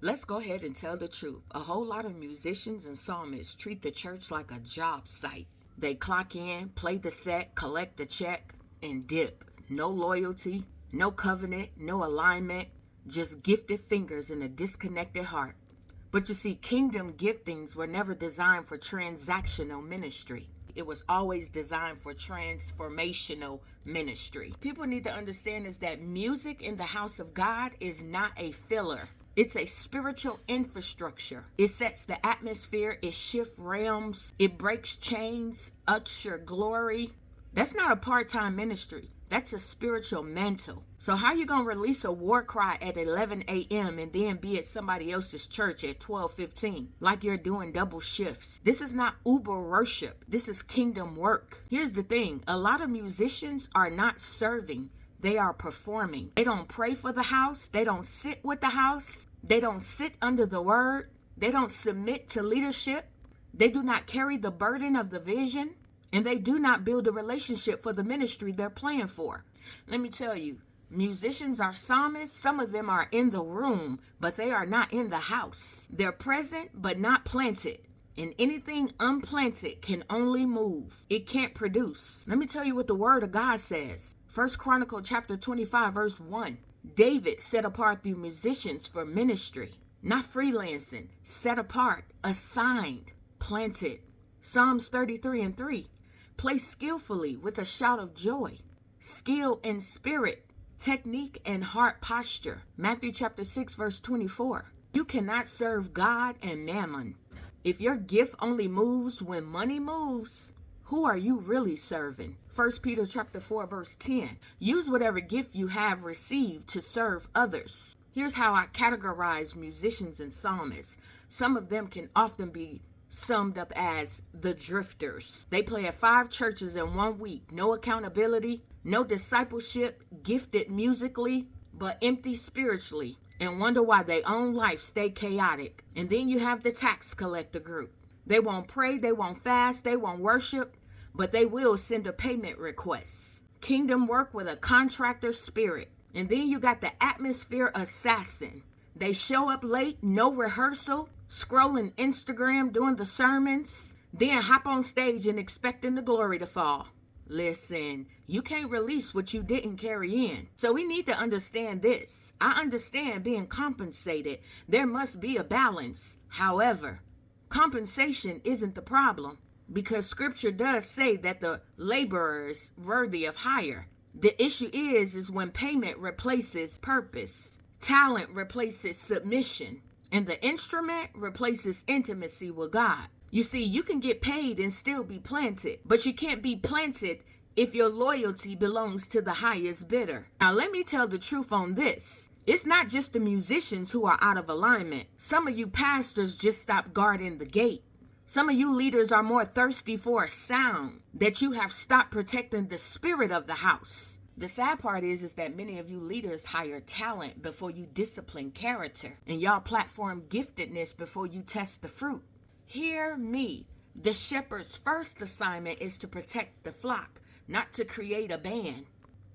Let's go ahead and tell the truth. A whole lot of musicians and psalmists treat the church like a job site. They clock in, play the set, collect the check, and dip. No loyalty, no covenant, no alignment, just gifted fingers and a disconnected heart. But you see, kingdom giftings were never designed for transactional ministry. It was always designed for transformational ministry. People need to understand is that music in the house of God is not a filler. It's a spiritual infrastructure. It sets the atmosphere, it shifts realms, it breaks chains, usher glory. That's not a part-time ministry. That's a spiritual mantle. So how you going to release a war cry at 11 a.m. and then be at somebody else's church at 12:15 like you're doing double shifts? This is not Uber worship. This is kingdom work. Here's the thing. A lot of musicians are not serving. They are performing. They don't pray for the house. They don't sit with the house. They don't sit under the word. They don't submit to leadership. They do not carry the burden of the vision. And they do not build a relationship for the ministry they're playing for. Let me tell you, musicians are psalmists. Some of them are in the room, but they are not in the house. They're present, but not planted. And anything unplanted can only move. It can't produce. Let me tell you what the word of God says. 1 Chronicle chapter 25, verse 1. David set apart the musicians for ministry, not freelancing, set apart, assigned, planted. Psalms 33 and 3. Play skillfully with a shout of joy. Skill in spirit, technique, and heart posture. Matthew chapter 6, verse 24. You cannot serve God and mammon. If your gift only moves when money moves, who are you really serving? 1 Peter chapter 4, verse 10. Use whatever gift you have received to serve others. Here's how I categorize musicians and psalmists. Some of them can often be summed up as the drifters. They play at 5 churches in 1 week. No accountability, no discipleship, gifted musically, but empty spiritually, and wonder why their own life stay chaotic. And then you have the tax collector group. They won't pray, they won't fast, they won't worship, but they will send a payment request. Kingdom work with a contractor spirit. And then you got the atmosphere assassin. They show up late, no rehearsal, scrolling Instagram, doing the sermons, then hop on stage and expecting the glory to fall. Listen, you can't release what you didn't carry in. So we need to understand this. I understand being compensated. There must be a balance. However, compensation isn't the problem, because scripture does say that the laborer is worthy of hire. The issue is when payment replaces purpose, talent replaces submission, and the instrument replaces intimacy with God. You see, you can get paid and still be planted, but you can't be planted if your loyalty belongs to the highest bidder. Now, let me tell the truth on this. It's not just the musicians who are out of alignment. Some of you pastors just stopped guarding the gate. Some of you leaders are more thirsty for a sound that you have stopped protecting the spirit of the house. The sad part is that many of you leaders hire talent before you discipline character, and y'all platform giftedness before you test the fruit. Hear me. The shepherd's first assignment is to protect the flock, not to create a band.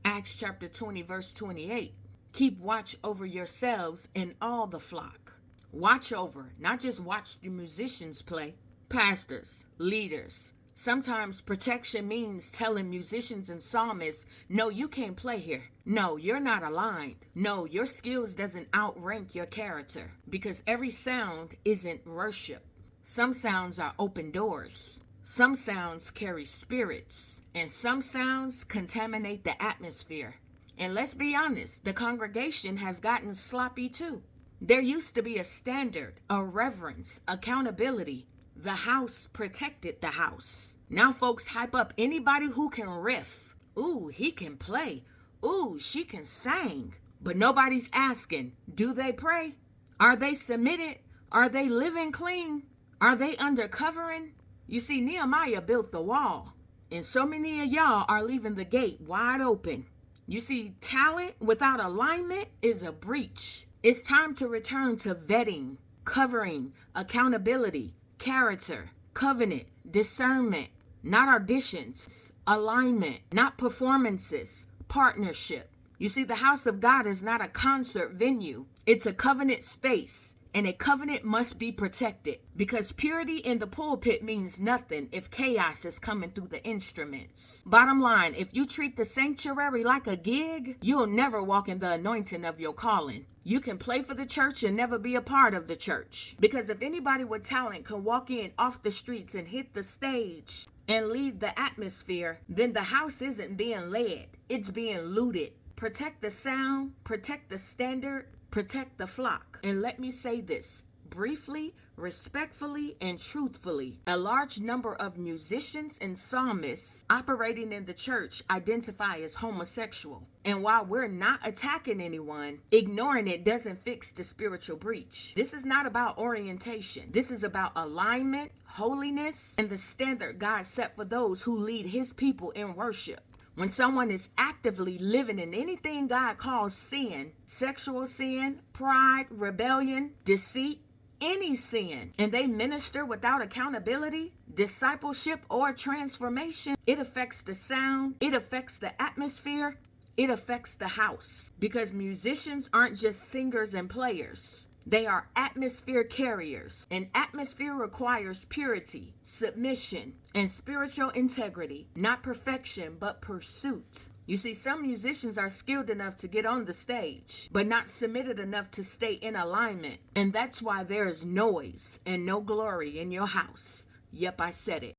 Acts chapter 20, verse 28. Keep watch over yourselves and all the flock. Watch over, not just watch the musicians play. Pastors, leaders. Sometimes protection means telling musicians and psalmists, no, you can't play here. No, you're not aligned. No, your skills doesn't outrank your character, because every sound isn't worship. Some sounds are open doors. Some sounds carry spirits, and some sounds contaminate the atmosphere. And let's be honest, the congregation has gotten sloppy too. There used to be a standard, a reverence, accountability. The house protected the house. Now folks hype up anybody who can riff. Ooh, he can play. Ooh, she can sing. But nobody's asking, do they pray? Are they submitted? Are they living clean? Are they under covering? You see, Nehemiah built the wall, and so many of y'all are leaving the gate wide open. You see, talent without alignment is a breach. It's time to return to vetting, covering, accountability, character, covenant, discernment, not auditions, alignment, not performances, partnership. You see, the house of God is not a concert venue. It's a covenant space. and a covenant must be protected, because purity in the pulpit means nothing if chaos is coming through the instruments. Bottom line, if you treat the sanctuary like a gig, you'll never walk in the anointing of your calling. You can play for the church and never be a part of the church. Because if anybody with talent can walk in off the streets and hit the stage and lead the atmosphere, then the house isn't being led, it's being looted. Protect the sound, protect the standard, protect the flock. And let me say this briefly, respectfully, and truthfully. A large number of musicians and psalmists operating in the church identify as homosexual. And while we're not attacking anyone, ignoring it doesn't fix the spiritual breach. This is not about orientation. This is about alignment, holiness, and the standard God set for those who lead his people in worship. When someone is actively living in anything God calls sin, sexual sin, pride, rebellion, deceit, any sin, and they minister without accountability, discipleship, or transformation, it affects the sound, it affects the atmosphere, it affects the house. Because musicians aren't just singers and players. They are atmosphere carriers, and atmosphere requires purity, submission, and spiritual integrity, not perfection, but pursuit. You see, some musicians are skilled enough to get on the stage, but not submitted enough to stay in alignment. And that's why there is noise and no glory in your house. Yep, I said it.